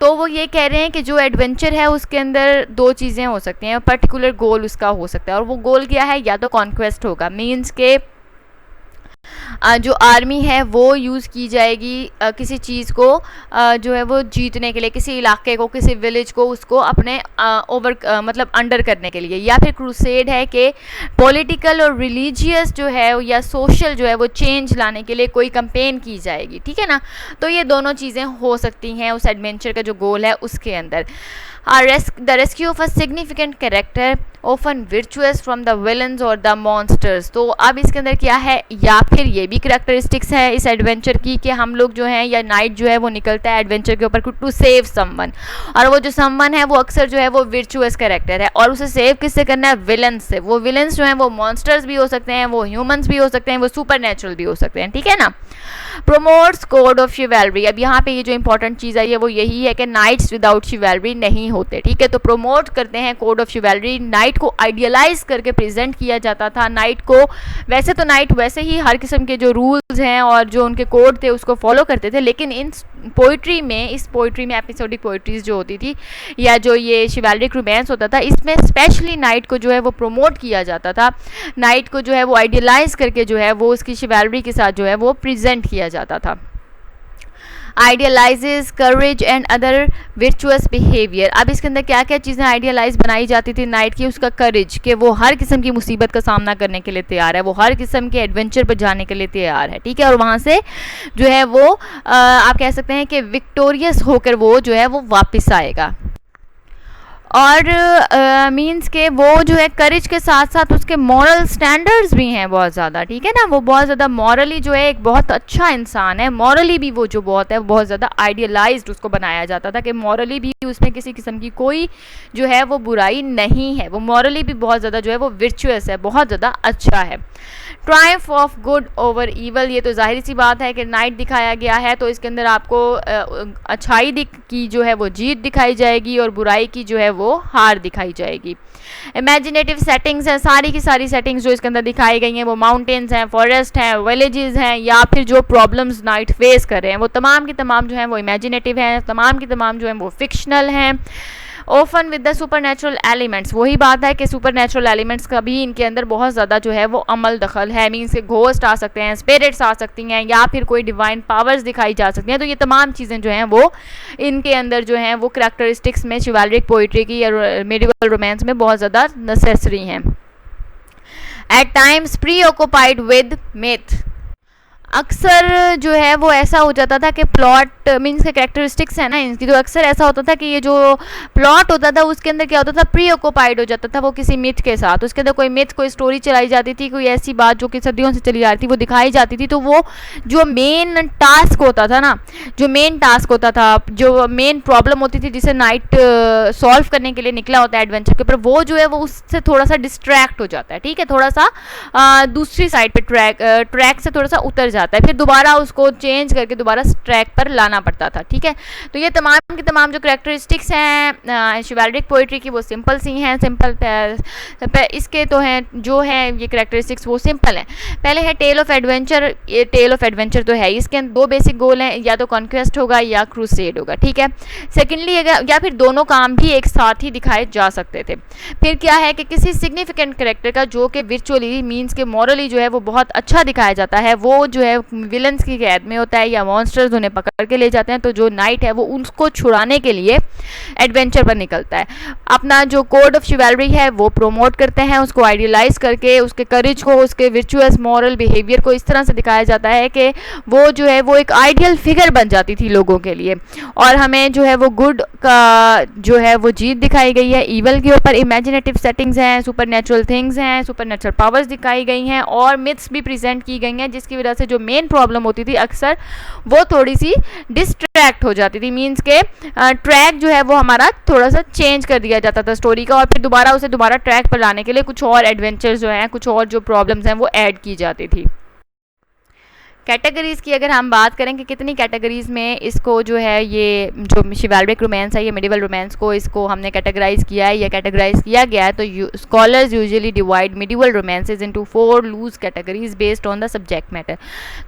तो वो ये कह रहे हैं कि जो एडवेंचर है उसके अंदर दो चीज़ें हो सकती हैं, पर्टिकुलर गोल उसका हो सकता है, और वो गोल क्या है, या तो कॉन्क्वेस्ट होगा, मीन्स के जो आर्मी है वो यूज़ की जाएगी किसी चीज़ को जो है वो जीतने के लिए, किसी इलाके को, किसी विलेज को, उसको अपने मतलब अंडर करने के लिए। या फिर क्रूसेड है कि पॉलिटिकल और रिलीजियस जो है या सोशल जो है वो चेंज लाने के लिए कोई कैंपेन की जाएगी, ठीक है ना। तो ये दोनों चीज़ें हो सकती हैं उस एडवेंचर का जो गोल है उसके अंदर। The rescue of a significant character often virtuous from the villains or the monsters। तो अब इसके अंदर क्या है, या फिर ये भी करेक्टरिस्टिक्स है इस एडवेंचर की कि हम लोग जो हैं या नाइट जो है वो निकलता है एडवेंचर के ऊपर टू सेव समवन, और वो जो समवन है वो अक्सर जो है वो virtuous कैरेक्टर है, और उसे सेव किससे करना है, विलन्स से। वो विलन्स जो हैं वो मॉन्स्टर्स भी हो सकते हैं, वो ह्यूमंस भी हो सकते हैं, वो सुपर नेचुरल भी हो सकते हैं, ठीक है ना। Promotes code of शिवेलरी। अब यहाँ पे ये जो इंपॉर्टेंट चीज़ है वो यही है कि नाइट्स विदाउट शिवेलरी नहीं होते, ठीक है। तो प्रोमोट करते हैं कोड ऑफ शिवेलरी, नाइट को आइडियलाइज करके प्रेजेंट किया जाता था। नाइट को वैसे तो नाइट वैसे ही हर किस्म के जो रूल्स हैं और जो उनके कोड थे उसको फॉलो करते थे, लेकिन इन पोइट्री में, इस पोइट्री में एपिसोडिक पोइट्रीज जो होती थी या जो ये शिवेलरिक रोमांस होता था, इसमें स्पेशली नाइट को जो है वो प्रोमोट किया जाता था। नाइट को जो है वो आइडियलाइज करके जो है वो उसकी शिवेलरी के साथ जो है वो प्रेजेंट किया जाता था। Idealises courage and other virtuous behaviour. अब इसके अंदर क्या क्या चीज़ें आइडियलाइज बनाई जाती थी नाइट की, उसका करेज कि वो हर किस्म की मुसीबत का सामना करने के लिए तैयार है, वो हर किस्म के एडवेंचर पर जाने के लिए तैयार है, ठीक है, और वहाँ से जो है वो आप कह सकते हैं कि विक्टोरियस होकर वो जो है वो वापस आएगा। और मींस के वो जो है करेज के साथ साथ उसके मॉरल स्टैंडर्ड्स भी हैं बहुत ज़्यादा, ठीक है ना। वो बहुत ज़्यादा मॉरली जो है एक बहुत अच्छा इंसान है, मॉरली भी वो जो बहुत है बहुत ज़्यादा आइडियलाइज्ड उसको बनाया जाता था कि मॉरली भी उसमें किसी किस्म की कोई जो है वो बुराई नहीं है, वो मॉरली भी बहुत ज़्यादा जो है वो वर्चुअस है, बहुत ज़्यादा अच्छा है। Triumph of good over evil, ये तो जाहिर सी बात है कि नाइट दिखाया गया है तो इसके अंदर आपको अच्छाई की जो है वो जीत दिखाई जाएगी और बुराई की जो है वो हार दिखाई जाएगी। इमेजिनेटिव सेटिंग्स हैं, सारी की सारी सेटिंग्स जो इसके अंदर दिखाई गई हैं वो माउंटेन्स हैं, फॉरेस्ट हैं, विलेजेस हैं, या फिर जो प्रॉब्लम्स नाइट फेस कर रहे हैं वो तमाम की तमाम जो हैं वो इमेजिनेटिव हैं, तमाम की तमाम जो हैं वो फिक्शनल हैं। Often with the supernatural elements, वही बात है कि सुपर नेचुरल एलिमेंट्स का भी इनके अंदर बहुत ज़्यादा जो है वो अमल दखल है, मीन्स के घोस्ट आ सकते हैं, स्पिरिट्स आ सकती हैं, या फिर कोई डिवाइन पावर्स दिखाई जा सकती हैं। तो ये तमाम चीज़ें जो हैं वो इनके अंदर जो हैं वो करैक्टरिस्टिक्स में शिवालरिक पोइट्री की या मेडिवल रोमांस में बहुत ज़्यादा नेसेसरी हैं। At times preoccupied with myth, अक्सर जो है वो ऐसा हो जाता था कि प्लॉट मीन्स के कैरेक्टरिस्टिक्स है ना इनकी, तो अक्सर ऐसा होता था कि ये जो प्लॉट होता था उसके अंदर क्या होता था, प्री ऑक्युपाइड हो जाता था वो किसी मिथ के साथ, उसके अंदर कोई मिथ, कोई स्टोरी चलाई जाती थी, कोई ऐसी बात जो कि सदियों से चली आ रही थी वो दिखाई जाती थी। तो वो जो मेन टास्क होता था ना, जो मेन टास्क होता था, जो मेन प्रॉब्लम होती थी जिसे नाइट सॉल्व करने के लिए निकला होता है एडवेंचर के ऊपर, वो जो है वो उससे थोड़ा सा डिस्ट्रैक्ट हो जाता है, ठीक है, थोड़ा सा दूसरी साइड पर ट्रैक से थोड़ा सा उतर जाता है, फिर दोबारा उसको चेंज करके दोबारा ट्रैक पर लाना पड़ता था, ठीक है। तो ये तमाम की तमाम जो करैक्टरिस्टिक्स हैं शिवालरिक पोइट्री की वो सिंपल सी हैं, सिंपल इसके तो हैं जो है ये करैक्टरिस्टिक्स वो सिंपल हैं। पहले है टेल ऑफ एडवेंचर, ये टेल ऑफ एडवेंचर तो है, इसके अंदर दो बेसिक गोल हैं, या तो कॉन्क्वेस्ट होगा या क्रूसेड होगा, ठीक है। सेकेंडली या फिर दोनों काम भी एक साथ ही दिखाए जा सकते थे। फिर क्या है कि किसी सिग्निफिकेंट कैरेक्टर का जो कि विर्चुअली मीन्स के मॉरली जो है वो बहुत अच्छा दिखाया जाता है, वो जो है विलन्स की कैद में होता है या मॉन्स्टर्स उन्हें पकड़ के ले जाते हैं, तो जो नाइट है वो उनको छुड़ाने के लिए एडवेंचर पर निकलता है। अपना जो कोड ऑफ शिवेलरी है वो प्रोमोट करते हैं, उसको आइडियलाइज करके उसके करेज को, उसके वर्चुअस मॉरल बिहेवियर को इस तरह से दिखाया जाता है कि वो जो है वो एक आइडियल फिगर बन जाती थी लोगों के लिए, और हमें जो है वो गुड का जो है वो जीत दिखाई गई है ईवल के ऊपर। इमेजिनेटिव सेटिंग्स हैं, सुपर नेचुरल थिंग्स हैं, सुपर नेचुरल पावर्स दिखाई गई हैं और मिथ्स भी प्रेजेंट की गई हैं, जिसकी वजह से जो मेन प्रॉब्लम होती थी अक्सर वो थोड़ी सी डिस्ट्रैक्ट हो जाती थी, मीन्स के ट्रैक जो है वो हमारा थोड़ा सा चेंज कर दिया जाता था स्टोरी का, और फिर दोबारा उसे दोबारा ट्रैक पर लाने के लिए कुछ और एडवेंचर्स जो हैं, कुछ और जो प्रॉब्लम्स हैं वो ऐड की जाती थी। कैटेगरीज़ की अगर हम बात करें कि कितनी कैटेगरीज़ में इसको जो है ये जो शिवालरिक रोमांस है, ये मिडिवल रोमांस को इसको हमने कैटेगराइज किया है या कैटेगराइज किया गया है, तो scholars usually divide medieval romances into 4 loose categories based on the subject matter.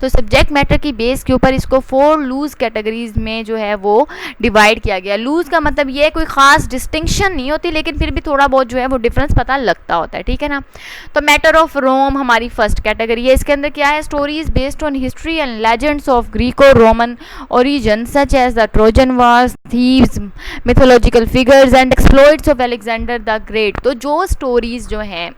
तो सब्जेक्ट मैटर की बेस के ऊपर इसको 4 लूज कैटेगरीज में जो है वो डिवाइड किया गया। लूज का मतलब ये कोई ख़ास डिस्टिंक्शन नहीं होती, लेकिन फिर भी थोड़ा बहुत जो है वो डिफरेंस पता लगता होता है, ठीक है ना। तो मैटर ऑफ रोम हमारी फर्स्ट कैटेगरी है, इसके अंदर क्या है, stories based on history and legends of Greco Roman origin such as the Trojan Wars, Thebes, mythological figures and exploits of Alexander the Great। तो जो स्टोरीज जो हैं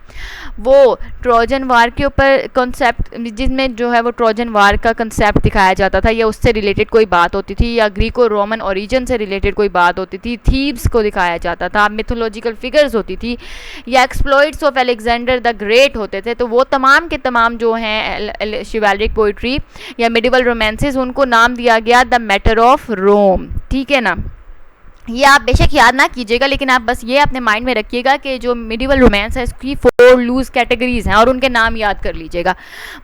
वो ट्रोजन वार के ऊपर कॉन्सेप्ट, जिसमें जो है वो ट्रोजन वार का कंसेप्ट दिखाया जाता था या उससे रिलेटेड कोई बात होती थी, या ग्रीको रोमन ओरिजिन से रिलेटेड कोई बात होती थी, थीब्स को दिखाया जाता था, मिथोलॉजिकल फिगर्स होती थी, या exploits of Alexander the great होते थे। तो वो तमाम के तमाम जो हैं शिवालिक पोइट्री या मिडिवल रोमांसेस, उनको नाम दिया गया द मैटर ऑफ रोम। ठीक है ना, ये आप बेशक याद ना कीजिएगा, लेकिन आप बस ये अपने माइंड में रखिएगा कि जो मिडिवल रोमांस है इसकी 4 लूज कैटेगरीज हैं और उनके नाम याद कर लीजिएगा।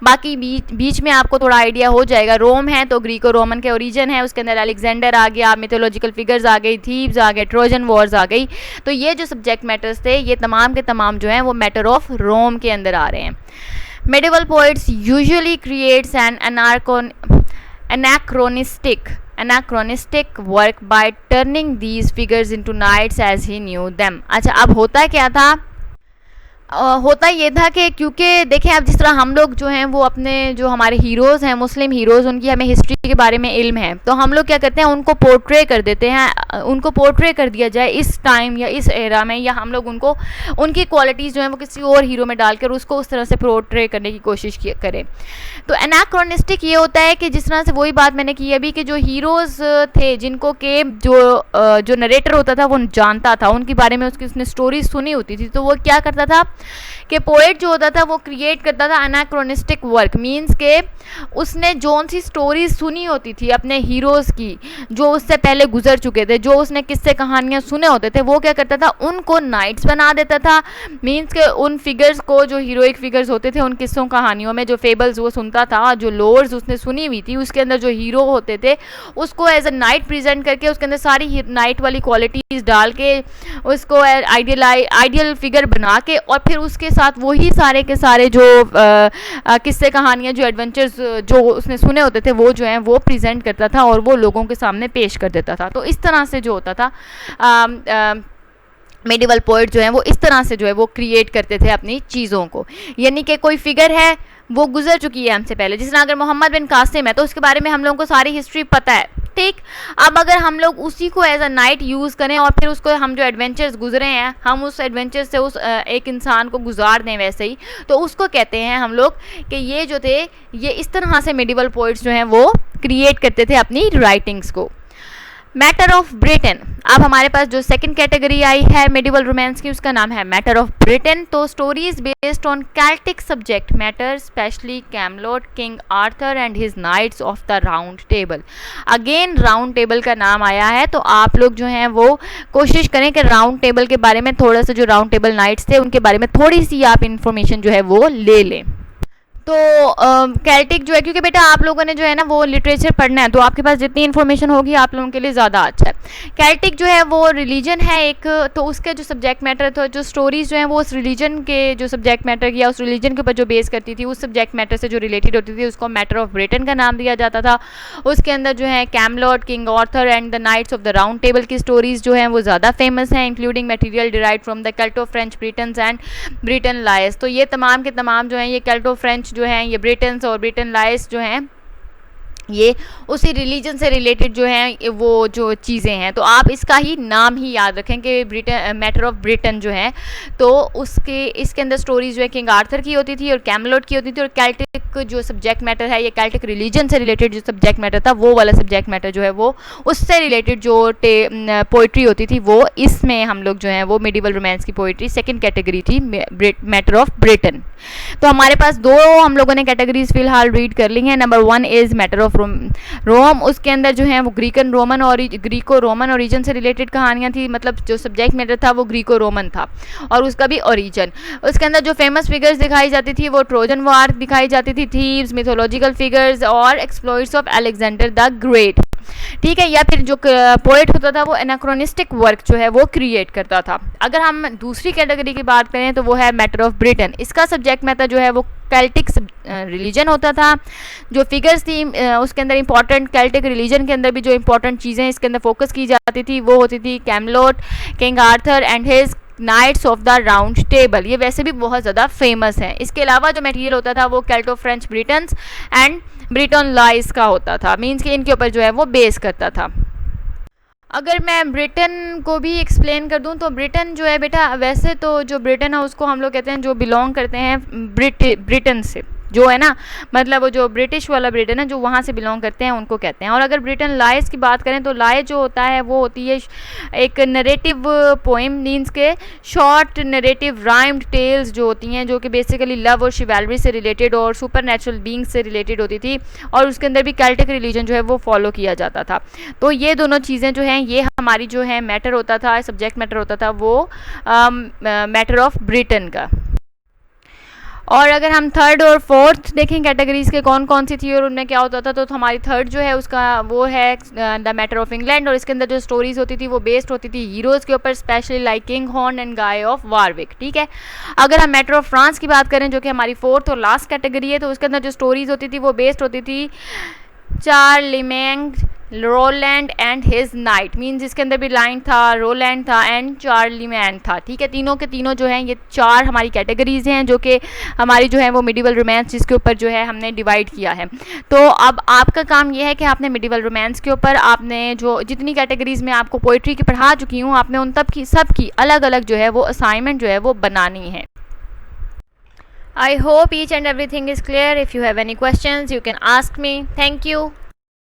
बाकी बीच में आपको थोड़ा आइडिया हो जाएगा। रोम है तो ग्रीको रोमन के ओरिजिन है, उसके अंदर अलेक्जेंडर आ गया, मिथोलॉजिकल फिगर्स आ गई, थीब्स आ गए, ट्रोजन वॉर्स आ गई। तो ये जो सब्जेक्ट मैटर्स थे ये तमाम के तमाम जो हैं वो मैटर ऑफ रोम के अंदर आ रहे हैं। Medieval poets usually creates an anachronistic work by turning these figures into knights as he knew them। अच्छा, अब होता क्या था? होता ये था कि क्योंकि देखें अब जिस तरह हम लोग जो हैं वो अपने जो हमारे हीरोज़ हैं, मुस्लिम हीरोज़, उनकी हमें हिस्ट्री के बारे में इल्म है, तो हम लोग क्या करते हैं उनको पोर्ट्रे कर देते हैं, उनको पोर्ट्रे कर दिया जाए इस टाइम या इस एरा में, या हम लोग उनको उनकी क्वालिटीज़ जो हैं वो किसी और हीरो में डालकर उसको उस तरह से पोर्ट्रे करने की कोशिश करें। तो एनाक्रोनिस्टिक ये होता है कि जिस तरह से वही बात मैंने की अभी कि जो हीरोज़ थे जिनको के जो नरेटर होता था वो जानता था, उनके बारे में उसने स्टोरीज सुनी होती थी, तो वो क्या करता था कि पोएट जो होता था वो क्रिएट करता था एनाक्रोनिस्टिक वर्क। मींस के उसने जोन सी स्टोरीज सुनी होती थी अपने हीरोज़ की जो उससे पहले गुजर चुके थे, जो उसने किस्से कहानियाँ सुने होते थे, वो क्या करता था उनको नाइट्स बना देता था। मींस के उन फिगर्स को जो हीरोइक फिगर्स होते थे उन किस्सों कहानियों में जो फेबल्स वो सुनता था, जो लोर्स उसने सुनी हुई थी, उसके अंदर जो हीरो होते थे उसको एज अ नाइट प्रेजेंट करके उसके अंदर सारी नाइट वाली क्वालिटीज़ डाल के उसको आइडियल फिगर बना के और फिर उसके साथ वही सारे के सारे जो किस्से कहानियाँ, जो एडवेंचर्स जो उसने सुने होते थे वो जो हैं वो प्रेजेंट करता था और वो लोगों के सामने पेश कर देता था। तो इस तरह से जो होता था मेडिवल पोएट जो हैं वो इस तरह से जो है वो क्रिएट करते थे अपनी चीज़ों को। यानी कि कोई फिगर है वो गुजर चुकी है हमसे पहले, जिस तरह अगर मोहम्मद बिन कासिम है तो उसके बारे में हम लोगों को सारी हिस्ट्री पता है, ठीक। अब अगर हम लोग उसी को एज अ नाइट यूज़ करें और फिर उसको हम जो एडवेंचर्स गुजरे हैं हम उस एडवेंचर से उस एक इंसान को गुजार दें वैसे ही, तो उसको कहते हैं हम लोग कि ये जो थे ये इस तरह से मेडिवल पोइट्स जो हैं वो क्रिएट करते थे अपनी राइटिंग्स को। मैटर ऑफ ब्रिटेन, अब हमारे पास जो सेकंड कैटेगरी आई है मेडिवल रोमांस की उसका नाम है मैटर ऑफ ब्रिटेन। तो stories based on Celtic subject matter, especially Camelot, King Arthur and his knights of the round table. Again round table का नाम आया है, तो आप लोग जो हैं वो कोशिश करें कि राउंड टेबल के बारे में थोड़ा सा, जो राउंड टेबल नाइट्स थे उनके बारे में थोड़ी सी आप इन्फॉर्मेशन जो है वो ले लें। तो कैल्टिक जो है, क्योंकि बेटा आप लोगों ने जो है ना वो लिटरेचर पढ़ना है तो आपके पास जितनी इन्फॉर्मेशन होगी आप लोगों के लिए ज़्यादा अच्छा है। कैल्टिक जो है वो रिलीजन है एक, तो उसके जो सब्जेक्ट मैटर था, जो स्टोरीज जो हैं वो उस रिलीजन के जो सब्जेक्ट मैटर या उस रिलीजन के ऊपर जो बेस करती थी, उस सब्जेक्ट मैटर से जो रिलेटेड होती थी उसको मैटर ऑफ ब्रिटेन का नाम दिया जाता था। उसके अंदर जो है Camelot, King Arthur and the knights of the round table की स्टोरीज जो हैं वो ज़्यादा फेमस हैं, including material derived from the Celto French Bretons and Breton lais. तो ये तमाम के तमाम जो हैं ये केल्टो फ्रेंच जो हैं, ये ब्रिटन और ब्रिटन लाइस जो हैं ये उसी रिलीजन से रिलेटेड जो हैं वो जो चीज़ें हैं। तो आप इसका ही नाम ही याद रखें कि ब्रिटन, मैटर ऑफ ब्रिटन जो है, तो उसके इसके अंदर स्टोरीज जो है किंग आर्थर की होती थी और कैमलोट की होती थी, और कैल्टिक जो सब्जेक्ट मैटर है, ये कैल्टिक रिलीजन से रिलेटेड जो सब्जेक्ट मैटर था वो वाला सब्जेक्ट मैटर जो है वो उससे रिलेटेड जो पोइट्री होती थी वो इसमें हम लोग जो है वो मिडिवल रोमांस की पोइट्री सेकेंड कैटेगरी थी मैटर ऑफ ब्रिटन। तो हमारे पास दो हम लोगों ने कैटेगरीज फिलहाल रीड कर ली हैं। Number 1 is matter of Rome, उसके अंदर जो है वो ग्रीको रोमन ओरिजिन से रिलेटेड कहानियाँ थी, मतलब जो सब्जेक्ट मैटर था वो ग्रीको रोमन था और उसका भी ओरिजिन। उसके अंदर जो फेमस फिगर्स दिखाई जाती थी वो ट्रोजन वार दिखाई जाती थी, थीव्स, मिथोलॉजिकल फिगर्स और exploits of Alexander the great, ठीक है। या फिर जो पोएट होता था वो एनाक्रोनिस्टिक वर्क जो है वो क्रिएट करता था। अगर हम दूसरी कैटेगरी की बात करें तो वो है मैटर ऑफ ब्रिटेन, इसका सब्जेक्ट मैटर जो है वो कैल्टिक रिलीजन होता था। जो फिगर्स थी उसके अंदर इंपॉर्टेंट, कैल्टिक रिलीजन के अंदर भी जो इंपॉर्टेंट चीज़ें इसके अंदर फोकस की जाती थी वो होती थी Camelot, King Arthur and his knights of the round table, ये वैसे भी बहुत ज़्यादा फेमस है। इसके अलावा जो मटेरियल होता था वो केल्टो फ्रेंच ब्रिटन्स एंड ब्रिटन लाइस का होता था, मीन्स कि इनके ऊपर जो है वो बेस करता था। अगर मैं ब्रिटेन को भी एक्सप्लेन कर दूं तो ब्रिटेन जो है बेटा, वैसे तो जो ब्रिटेन है उसको हम लोग कहते हैं जो बिलोंग करते हैं ब्रिटेन से, जो है ना, मतलब वो जो ब्रिटिश वाला ब्रिटेन है जो वहाँ से बिलोंग करते हैं उनको कहते हैं। और अगर ब्रिटेन लाइज की बात करें तो लाइ जो होता है वो होती है एक नरेटिव पोएम, मीन्स के शॉर्ट नरेटिव राइम्ड टेल्स जो होती हैं, जो कि बेसिकली लव और शिवैलरी से रिलेटेड और सुपर नेचुरल बींग्स से रिलेटेड होती थी, और उसके अंदर भी कैल्टिक रिलीजन जो है वो फॉलो किया जाता था। तो ये दोनों चीज़ें जो हैं ये हमारी जो है मैटर होता था, सब्जेक्ट मैटर होता था वो मैटर ऑफ ब्रिटेन का। और अगर हम थर्ड और फोर्थ देखें कैटेगरीज के कौन कौन सी थी और उनमें क्या होता था, तो हमारी थर्ड जो है उसका वो है द मैटर ऑफ इंग्लैंड, और इसके अंदर जो स्टोरीज होती थी वो बेस्ड होती थी हीरोज़ के ऊपर, specially like king horn and guy of वारविक। ठीक है, अगर हम मैटर ऑफ फ्रांस की बात करें जो कि हमारी फोर्थ और लास्ट कैटेगरी है, तो उसके अंदर जो स्टोरीज होती थी वो बेस्ड होती थी Charlemagne, Roland and his knight, means इसके अंदर भी लाइन था, रोलैंड था एंड चार्लीमैन था। ठीक है, तीनों के तीनों जो हैं ये चार हमारी कैटेगरीज हैं जो कि हमारी जो है वो मिडिवल रोमांस जिसके ऊपर जो है हमने डिवाइड किया है। तो अब आपका काम ये है कि आपने मिडिवल रोमांस के ऊपर आपने जो जितनी कैटेगरीज में आपको पोइट्री की पढ़ा चुकी हूँ, आपने उन तब की सब की अलग अलग जो है वो असाइनमेंट जो है वो बनानी है। I hope each and everything is clear. If you have any questions, you can ask me. Thank you.